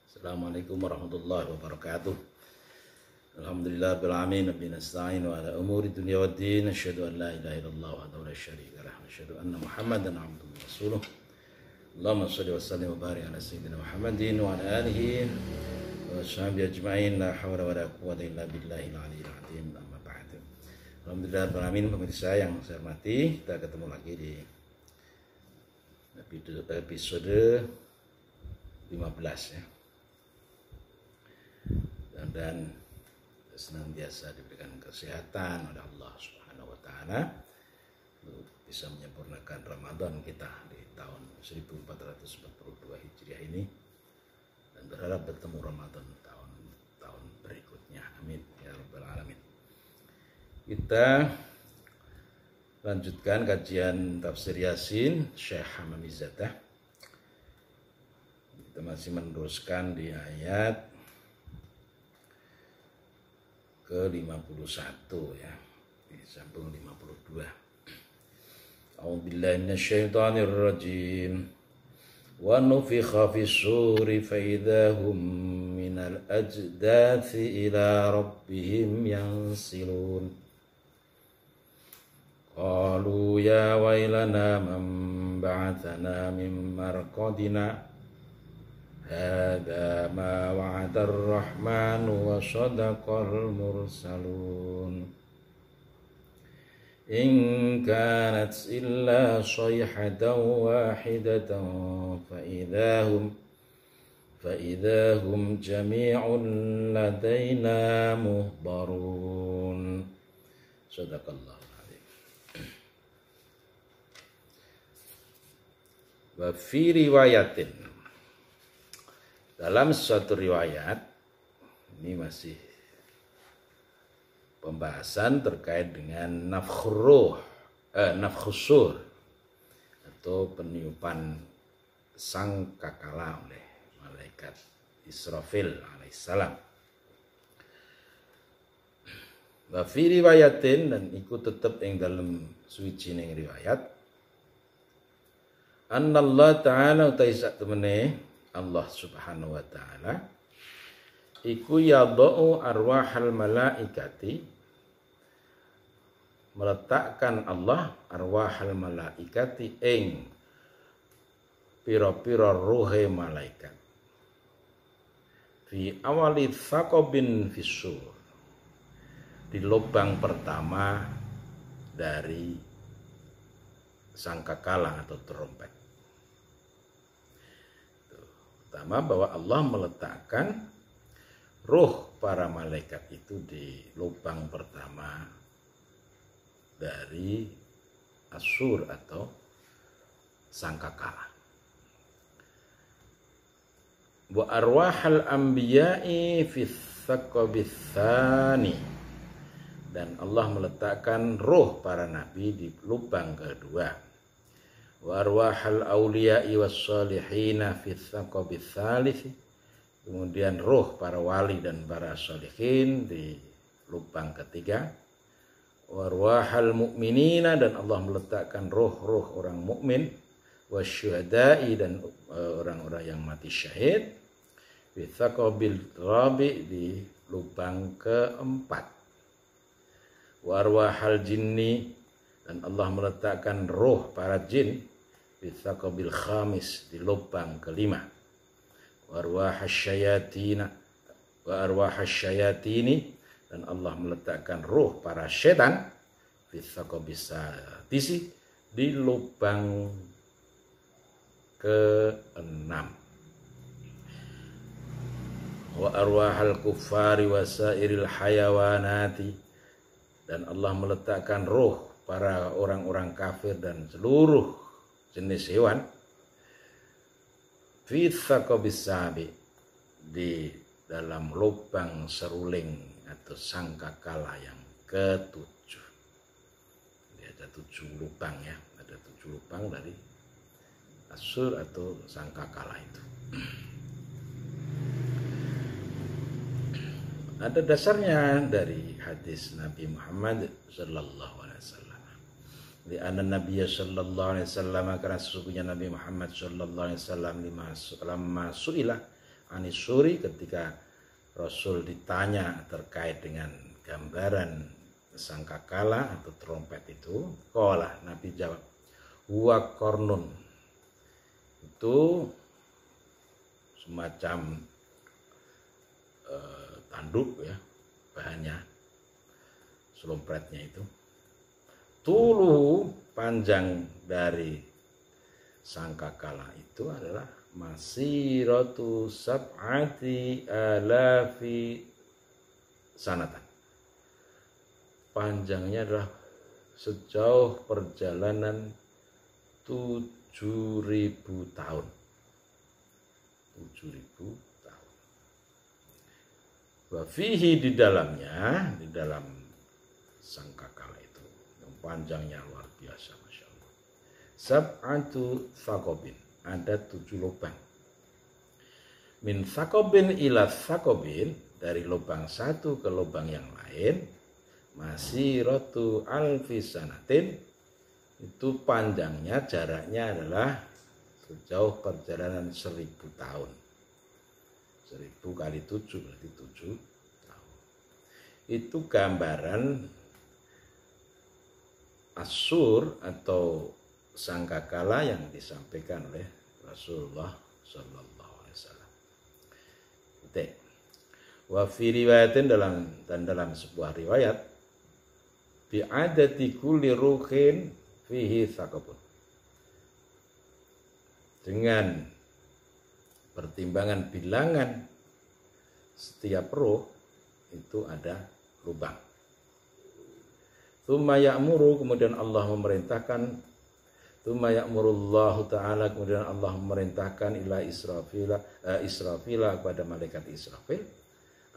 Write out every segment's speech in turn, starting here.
Assalamualaikum warahmatullahi wabarakatuh. Alhamdulillah rabbil alamin wa bihi nasta'in wa ala umuri dunya waddin. Asyhadu an la ilaha illallah wahdahu la syarika lah wa asyhadu anna Muhammadan abduhu wa rasuluh. Allahumma shalli wa sallim wa barik ala sayyidina Muhammadin wa ala alihi wa sahbihi ajma'in. La hawla wa la quwwata illa billahil aliyyil azim. Amma ba'du. Alhamdulillah rabbil alamin, pemirsa yang saya hormati, kita ketemu lagi di episode 15 ya. Dan senantiasa diberikan kesehatan oleh Allah Subhanahu wa taala untuk bisa menyempurnakan Ramadan kita di tahun 1442 Hijriah ini, dan berharap bertemu Ramadan tahun berikutnya. Amin ya rabbal alamin. Kita lanjutkan kajian tafsir Yasin Syekh Hamami Zadah. Kita masih meneruskan di ayat ke-51 ya, disambung 52. A'udzubillahi minasyaitonir rajim. Wa nufikha fis-suri fa idahum minal ajdathi ila rabbihim yansilun. Qalu ya wailana man ba'athana min marqadina Hada ma wa'adar rahmanu wa sadaqal mursalun. In kanat illa sayhatan wahidatan fa idahum jami'un ladaina muhbarun. Sadaqallahu alaihi. Wa fi riwayatin, dalam suatu riwayat, ini masih pembahasan terkait dengan nafkhus sur atau peniupan sangkakala oleh malaikat Israfil alaihissalam. Wa fi riwayatin, dan ikut tetap yang dalam suci ning riwayat, annallahu ta'ala utai sak temene Allah Subhanahu wa ta'ala iku yadau arwahal malaikati, meletakkan Allah arwahal malaikati ing pira-pira ruhe malaikat fi awali thaqabin fisur, di lubang pertama dari sangkakala atau trompet. Pertama, bahwa Allah meletakkan ruh para malaikat itu di lubang pertama dari asur atau sangkakala. Wa arwahal anbiya'i fi tsaqabits tsani, dan Allah meletakkan ruh para nabi di lubang kedua. Wa arwahal awliya'i was salihina fi tsaqabits tsalits, kemudian ruh para wali dan para salihin di lubang ketiga. Wa arwahal mu'minina, dan Allah meletakkan ruh-ruh orang mukmin, wasyuhada'i, dan orang-orang yang mati syahid, fi tsaqabil rabi, di lubang keempat. Wa arwahal jinni, dan Allah meletakkan ruh para jin fi tsaqabil khamis, di lubang kelima. Wa arwahasy syayatini, dan Allah meletakkan ruh para setan fi tsaqabis sadisi, di lubang ke-6. Wa arwahal kuffari wasairil hayawanati, dan Allah meletakkan ruh para orang-orang kafir dan seluruh jenis hewan fi tsaqabis sabi, di dalam lubang seruling atau sangkakala yang ke-7. Jadi ada 7 lubang ya, ada 7 lubang dari asur atau sangkakala itu. Ada dasarnya dari hadis Nabi Muhammad sallallahu alaihi wasallam. Di anna Nabi sallallahu alaihi wasallam, karena sesungguhnya Nabi Muhammad sallallahu alaihi wasallam lamma su'ila anisuri, ketika Rasul ditanya terkait dengan gambaran sangkakala atau trompet itu, qala, Nabi jawab, huwa kornun, itu semacam tanduk ya, bahannya slompretnya itu. Tuluhu, panjang dari sangkakala itu adalah masiratu sab'ati alafi sanatan. Panjangnya adalah sejauh perjalanan 7.000 tahun. 7.000 tahun. Wa fihi, di dalamnya, di dalam sangkakala itu yang panjangnya luar biasa, Masya Allah. Sab'atu thaqobin, ada 7 lubang. Min thaqobin ila thaqobin, dari lubang satu ke lubang yang lain, masiratu alfi sanatin, itu panjangnya, jaraknya adalah sejauh perjalanan 1.000 tahun. 1.000 kali 7 berarti 7 tahun. Itu gambaran asur atau sangkakala yang disampaikan oleh Rasulullah Sallallahu Alaihi Wasallam. Wa fi riwayatin, dalam sebuah riwayat, bi'adati kulli ruhin fihi thaqabun, dengan pertimbangan bilangan setiap ruh itu ada lubang. Tsumma ya'muru, kemudian Allah memerintahkan, tsumma ya'murullahu ta'ala, kemudian Allah memerintahkan ila Israfila, kepada malaikat Israfil,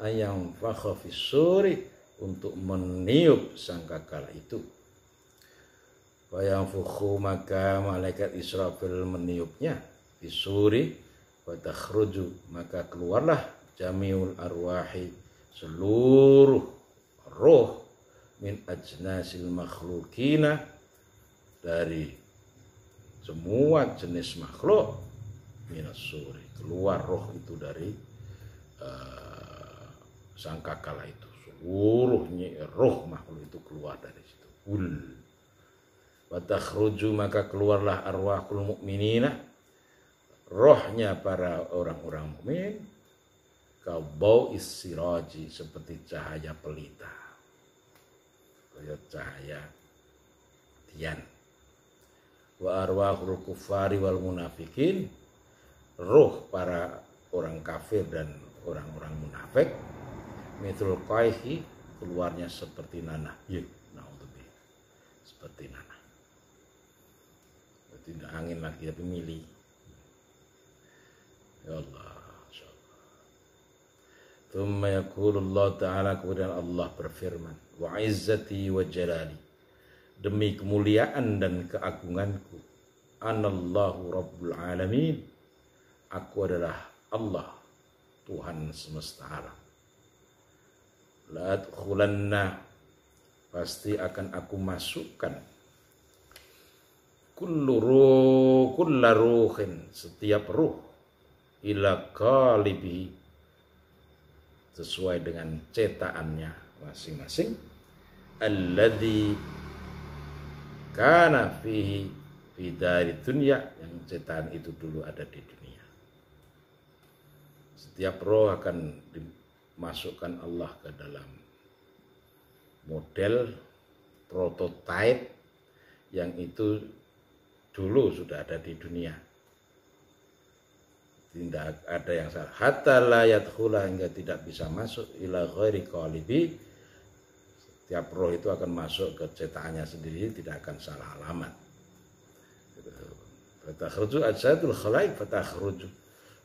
ayang fakha fis-suri, untuk meniup sangkakala itu. Wa yanfukhu, maka malaikat Israfil meniupnya, fisuri, wa takhruju, maka keluarlah jamiul arwahi, seluruh roh, min ajnasil makhlukina, dari semua jenis makhluk, minas suri, keluar roh itu dari sangkakala itu, seluruhnya roh makhluk itu keluar dari situ. Wa takhruju, maka keluarlah arwahul mukminina, rohnya para orang-orang mukmin, kabau isiraji, seperti cahaya pelita, kayak cahaya tian. Wa arwahul kufari wal munafikin, roh para orang kafir dan orang-orang munafik, mitul qaihi, keluarnya seperti nanah. Naudzubillah, seperti nanah. Tidak angin lagi, tapi mili. Ya Allah, insyaallah. Tsumma yaqulullah ta'ala, kemudian Allah berfirman, wa izzati wa jalali, demi kemuliaan dan keagunganku, anallahu rabbul alamin, aku adalah Allah, Tuhan semesta alam. La adkhulanna, pasti akan aku masukkan, kulla ruhin, setiap ruh, ila qalibi, sesuai dengan cetakannya masing-masing, alladzi kana fihi fi dari dunya, yang cetakan itu dulu ada di dunia. Setiap roh akan dimasukkan Allah ke dalam model prototipe yang itu dulu sudah ada di dunia. Tidak ada yang salah. Hatta la yadkhula, hingga tidak bisa masuk, ila ghairi qalibi, setiap roh itu akan masuk ke cetakannya sendiri, tidak akan salah alamat. Fatakhruju ajsadul khalaik, fatakhruju,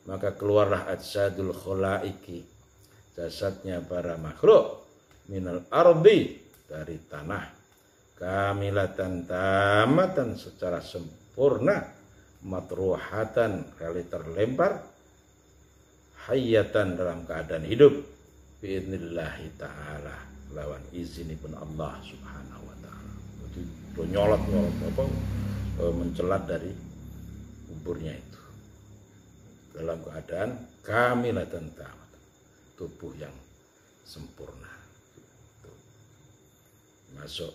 maka keluarlah ajsadul khalaiki, jasadnya para makhluk, minal ardi, dari tanah, kamilatan tamatan, secara sempurna, matruhatan, kali terlempar, hayatan, dalam keadaan hidup, biidnillahi ta'ala, lawan izin pun Allah subhanahu wa ta'ala. Itu nyolot mencelat dari kuburnya itu. dalam keadaan kamilatan tamat, tubuh yang sempurna. Masuk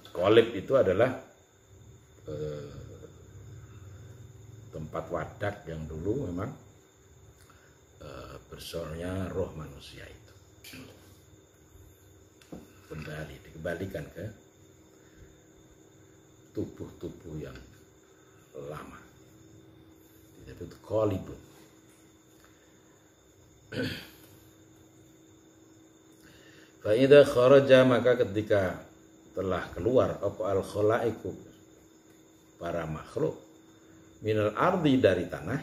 qalib itu adalah tempat wadak yang dulu memang bersornya roh manusia itu. Kembali dikembalikan ke tubuh-tubuh yang lama. Itu qalibun. Fa idza kharaja, maka ketika telah keluar apa al khalaiqu, para makhluk, minal ardi, dari tanah,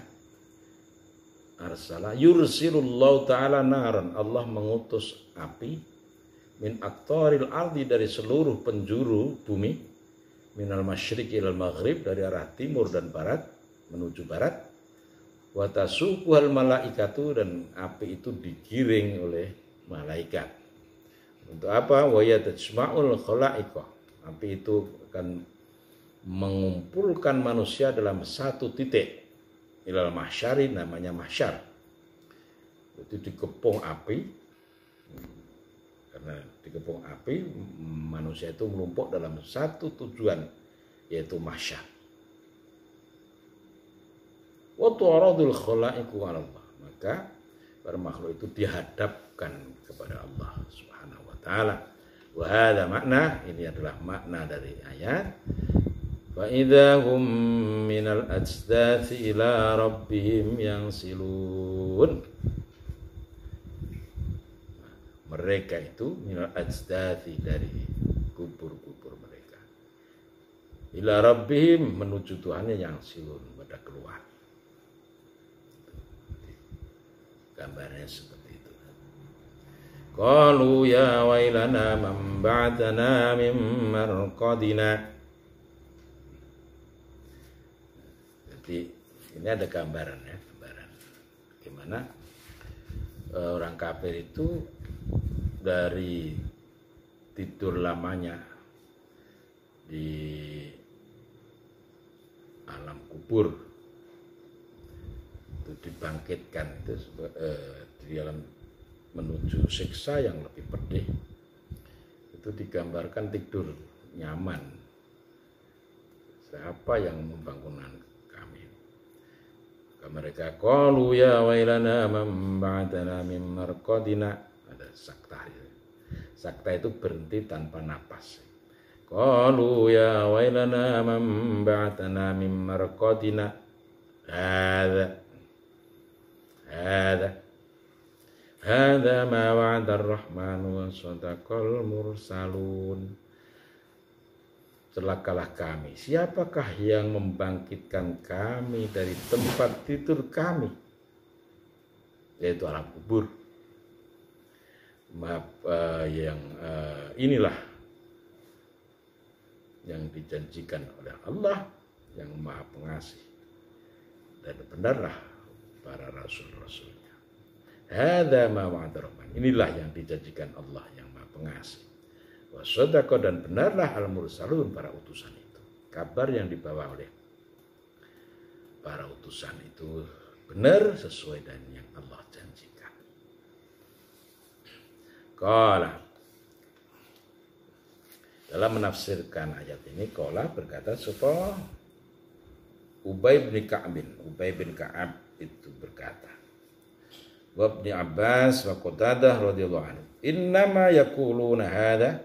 arsala yursilullahu ta'ala naran, Allah mengutus api, min aqtaril ardi, dari seluruh penjuru bumi, minal masyriq ilal maghrib, dari arah timur dan barat menuju barat, wa tasuquhal malaikatu, dan api itu digiring oleh malaikat. Untuk apa? Wa yatajma'ul khalaiqa, api itu akan mengumpulkan manusia dalam satu titik, ilal mahsyari, namanya mahsyar. Itu dikepung api, karena dikepung api manusia itu menumpuk dalam satu tujuan, yaitu mahsyar. Wa tu'radul khalaiqu 'ala Allah, maka para makhluk itu dihadapkan kepada Allah Subhanahu wa taala. Wa hadza makna, ini adalah makna dari ayat. Fa idza hum minal ajdathi ila rabbihim yansilun. Mereka itu minal ajdathi, dari kubur-kubur mereka, ila rabbihim, menuju Tuhannya, yansilun, pada keluar. Gambarnya seperti itu. Qalu ya wailana man ba'athana min marqadina. Jadi ini ada gambaran ya, gambaran gimana orang kafir itu dari tidur lamanya di alam kubur itu dibangkitkan, itu di dalam menuju siksa yang lebih pedih. Itu digambarkan tidur nyaman. Siapa yang membangunkan kami? Mereka qalu ya wailana man ba'athana min marqadina. Ada sakta. Sakta itu berhenti tanpa napas. Qalu ya wailana man ba'athana min marqadina. Hadza ma wa'ada ar-rahmanu wa sadaqal mursalun. Celakalah kami, siapakah yang membangkitkan kami dari tempat tidur kami, yaitu alam kubur. Inilah yang dijanjikan oleh Allah yang Maha Pengasih, dan benarlah para rasul-rasulnya. Hadza ma wa'ada rahman, inilah yang dijanjikan Allah yang Maha Pengasih. Wa shadaqa, dan benarlah al-mursalun, para utusan itu. Kabar yang dibawa oleh para utusan itu benar sesuai dengan yang Allah janjikan. Qala, dalam menafsirkan ayat ini, qala berkata supaya Ubay bin Ka'ab itu berkata, wa Ibnu Abbas wa Qatadah radhiyallahu anhu, innama yaquluna hadza,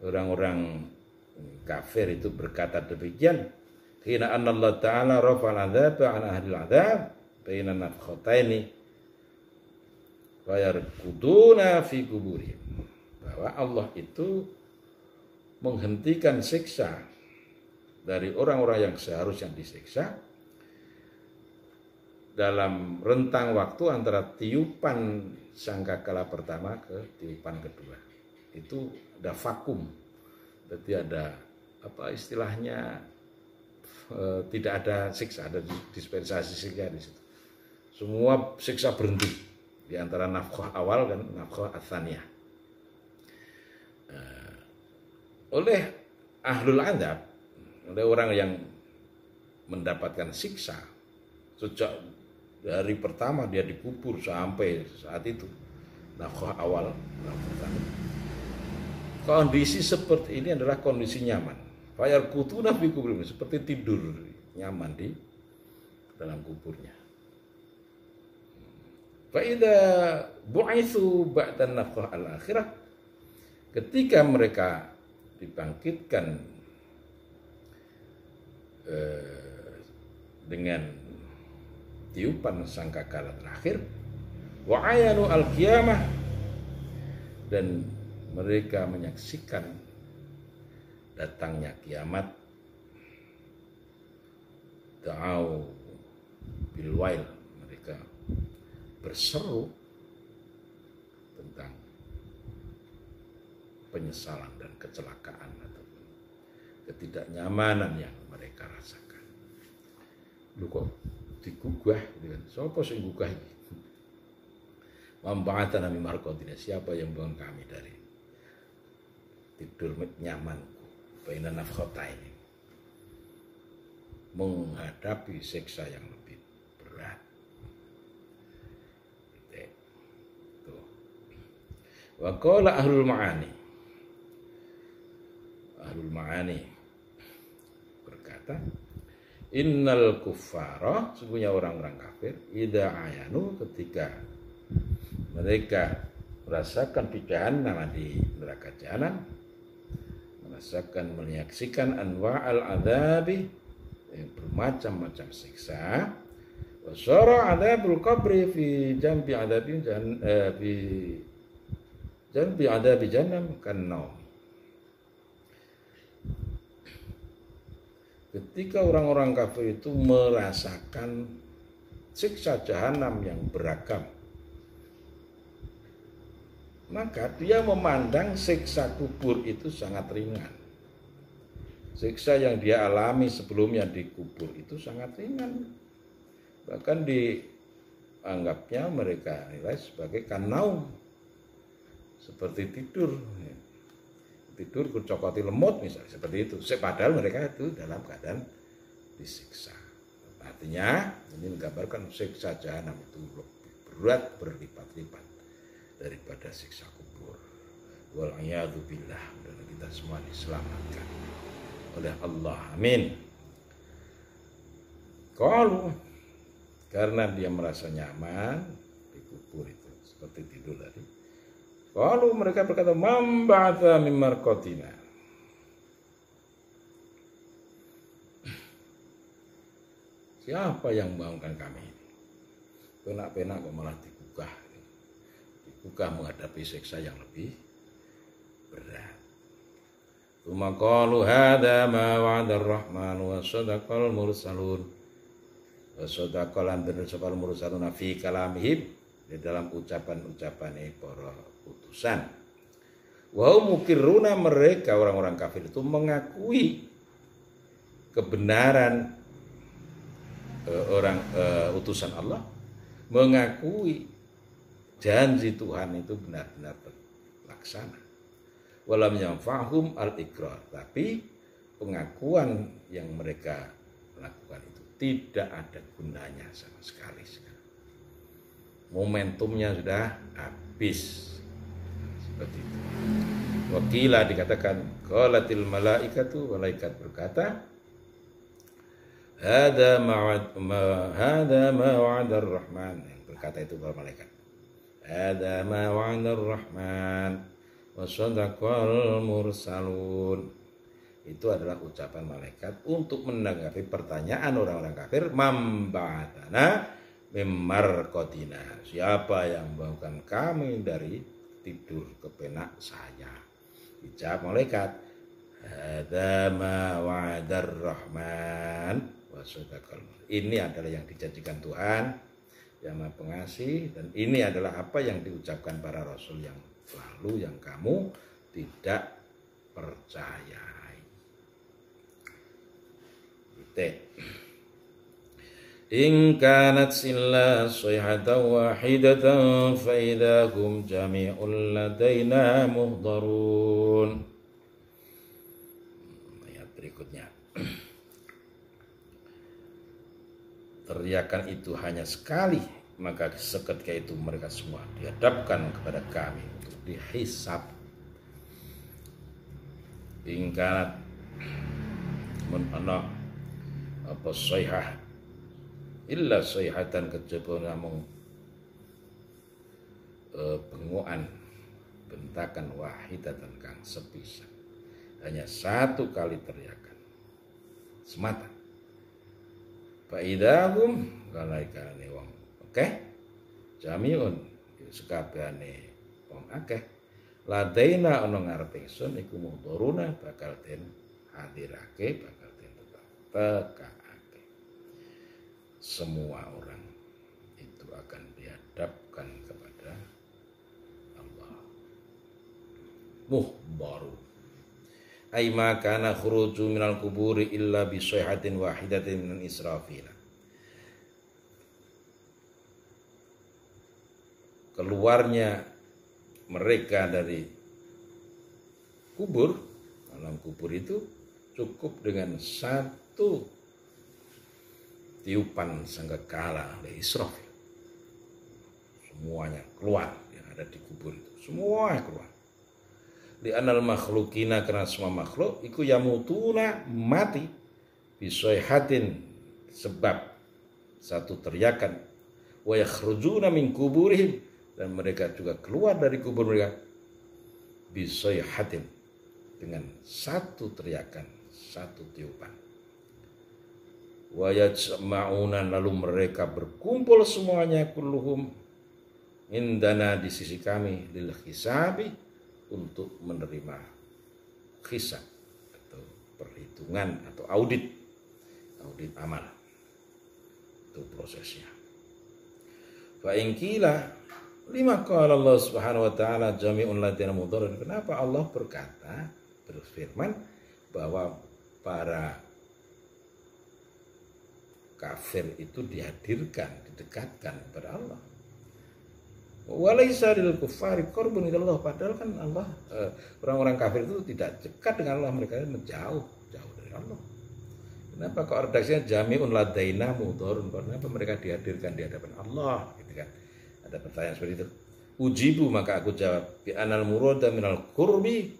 orang-orang kafir itu berkata demikian, hina anna Allah Ta'ala rafa'al adzaba an ahli al-adzab baina nafkhataini wa yarkuduna fi kuburihim, bahwa Allah itu menghentikan siksa dari orang-orang yang seharusnya disiksa dalam rentang waktu antara tiupan sangkakala pertama ke tiupan kedua. Itu ada vakum, jadi ada apa istilahnya, tidak ada siksa, ada dispensasi siksa di situ. Semua siksa berhenti di antara nafkhah awal dan nafkhah ats-tsaniyah. Oleh ahlul adzab, oleh orang yang mendapatkan siksa sejak dari pertama dia dikubur sampai saat itu nafkah awal. Kondisi seperti ini adalah kondisi nyaman. Fayar kutu nabi kubur, seperti tidur nyaman di dalam kuburnya. Faida bu'itsu ba'da nafkah al-akhirah, ketika mereka dibangkitkan dengan tiupan sangkakala terakhir, wa ayanu al-qiyamah, dan mereka menyaksikan datangnya kiamat, da'au bil wail, mereka berseru tentang penyesalan dan kecelakaan atau ketidaknyamanan yang mereka rasakan. Lu kok digugah gitu kan? Siapa sing gugah iki? Mamba'atana min marqadina, siapa yang bangun kami dari tidur nyamanku, baina nafkhataini, menghadapi siksa yang lebih berat. Tuh. Wa qala ahlul ma'ani berkata, innal kuffara, sesungguhnya orang-orang kafir, idza ayanu, ketika mereka merasakan di jahannam, di neraka jahanam, merasakan, menyaksikan anwa'al adzabi, bermacam-macam siksa, wa syara adzabul qabri fi jambi adzabin fi jambi adzabi jahannam kannaum. Ketika orang-orang kafir itu merasakan siksa jahanam yang beragam, maka dia memandang siksa kubur itu sangat ringan. Siksa yang dia alami sebelumnya di kubur itu sangat ringan. Bahkan dianggapnya mereka nilai sebagai kanaum, seperti tidur. Tidur kucokoti lemut misalnya, seperti itu. Padahal mereka itu dalam keadaan disiksa. Artinya ini menggambarkan siksa jahanam itu lebih berat berlipat-lipat daripada siksa kubur. Wal'iyadu billah, dan kita semua diselamatkan oleh Allah. Amin. Kalau karena dia merasa nyaman di kubur itu seperti tidur tadi, kalau mereka berkata, mamba'atha min marqatina, siapa yang membangunkan kami? Penak-penak kok malah digugah menghadapi siksa yang lebih berat. Tsumma qalu hadza ma wa'ada ar-rahman wa sadaqal mursalun. Wa sadaqal mursalun fi kalamihim, di dalam ucapan-ucapan para utusan. Wa hum mukirruna, mereka orang-orang kafir itu mengakui kebenaran utusan Allah, mengakui janji Tuhan itu benar-benar terlaksana. Walam yanfa'hum al-iqrar, tapi pengakuan yang mereka lakukan itu tidak ada gunanya sama sekali. Momentumnya sudah habis. Seperti itu. Wakila dikatakan, qalatil malaikatu, malaikat berkata, hada ma wa'ada ar-rahman, yang berkata itu para malaikat, hada ma wa'ada ar-rahman wa sadaqal mursalun. Itu adalah ucapan malaikat untuk menanggapi pertanyaan orang-orang kafir, mamba'atana mimmarqatina, siapa yang membangunkan kami dari tidur kepenak saya? Dijawab malaikat, hadza ma wa'adar rahman wa sadaqal. Ini adalah yang dijanjikan Tuhan yang Maha Pengasih, dan ini adalah apa yang diucapkan para rasul yang lalu yang kamu tidak percayai. In kanat illa sayhatan wahidatan fa idahum jami'un ladaina muhdarun. Ayat berikutnya. teriakan itu hanya sekali, maka seketika itu mereka semua dihadapkan kepada kami untuk dihisab. Ingkanat mun ana apa sayhah illa sayhatan kejaba namung bengokan bentakan wahidatan kang sepisan, hanya satu kali teriakan semata. Faidahum kalaikane wong akeh jamiun sekabehane wong akeh ladaina ana ngarep ingsun iku mudharuna bakal den hadirake, bakal den tekakake. Semua orang itu akan dihadapkan kepada Allah. Muhbaru ay ma kana khuruju minal kuburi illa bi sayhatin wahidatin min israfina. Keluarnya mereka dari kubur, alam kubur itu cukup dengan satu tiupan sangkakala oleh Israfil. Semuanya keluar yang ada di kubur itu, semua keluar. Di anal makhlukina, karena semua makhluk iku yamutuna mati bisayhatin sebab satu teriakan, wa yakhrujuna min kuburihim, dan mereka juga keluar dari kubur mereka bisayhatin dengan satu teriakan, satu tiupan. Wa yajma'una, lalu mereka berkumpul semuanya kulluhum indana di sisi kami lil hisabi, untuk menerima hisab atau perhitungan atau audit amal. Itu prosesnya. Fa in qila lima qala Allah Subhanahu wa taala jami'un ladina mudharrin. Kenapa Allah berfirman bahwa para kafir itu dihadirkan, didekatkan kepada Allah? Walaisa lil kuffari qurbun ilallah, padahal kan Allah orang-orang kafir itu tidak dekat dengan Allah, mereka menjauh dari Allah. Kenapa kok redaksinya jami'un ladaina mudharun? Kenapa mereka dihadirkan di hadapan Allah gitu kan? Ada pertanyaan seperti itu. Ujibu, maka aku jawab bi anal murada minal qurbi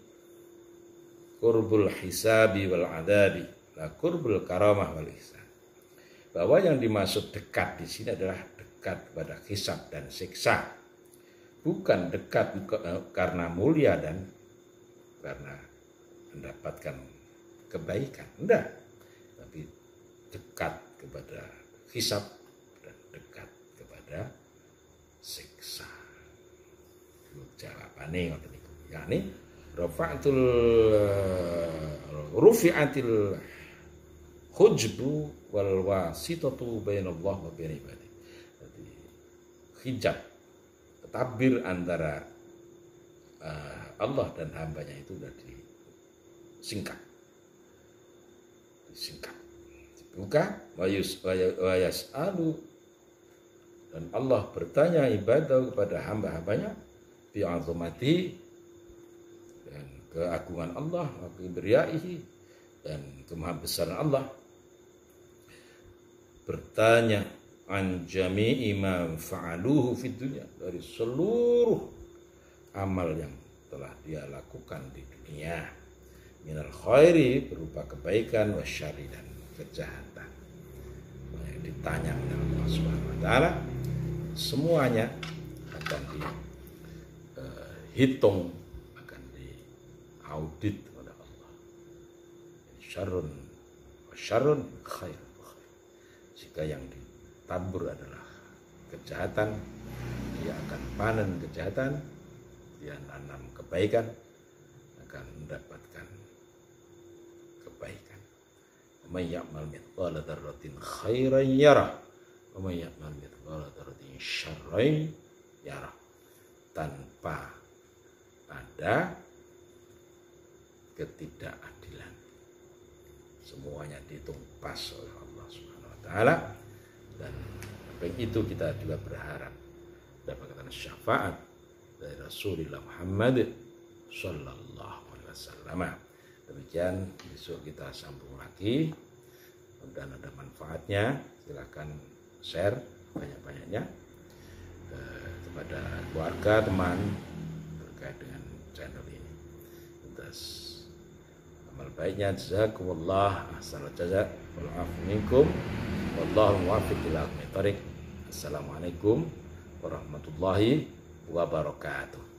qurbul hisabi wal adabi la qurbul karamah wal ihsan. Bahwa yang dimaksud dekat di sini adalah dekat kepada hisab dan siksa. Bukan dekat karena mulia dan karena mendapatkan kebaikan, enggak, tapi dekat kepada hisab dan dekat kepada siksa. Jawabannya ngoten niku. Yani rufi'atil hujbu wal wasitatu bainallah wa bain ibadi. Jadi hijab, tabir antara Allah dan hambanya itu sudah disingkat, dibuka. Wayas alu, dan Allah bertanya ibadah kepada hamba-hambanya bi'azamati, dan keagungan Allah, wa kibriyaihi, dan kemahabesaran Allah. Bertanya an jami'i ma fa'aluhu fid dunya, dari seluruh amal yang telah dia lakukan di dunia, minal khairi, berupa kebaikan, wasyari, dan kejahatan. Ditanya oleh Allah Subhanahu wa taala, semuanya akan dihitung, akan diaudit oleh Allah. Syarrun wa syarrun khair. Jika yang tabur adalah kejahatan, dia akan panen kejahatan. Dia nanam kebaikan, akan mendapatkan kebaikan. Wa may ya'mal mithqala dzarratin khairan yarah, wa may ya'mal mithqala dzarratin syarran yarah. Tanpa ada ketidakadilan, semuanya dihitung pas oleh Allah Subhanahu wa taala. Dan itu kita juga berharap dapatkan syafaat dari Rasulullah Muhammad sallallahu alaihi wasallam. Demikian, besok kita sambung lagi dan ada manfaatnya. Silakan share banyak-banyaknya kepada keluarga, teman terkait dengan channel ini. Atas amal baiknya jazakumullah ahsanal jazaa wal afu minkum wallahu muwaffiq ila aqwamit thoriq. Assalamualaikum warahmatullahi wabarakatuh.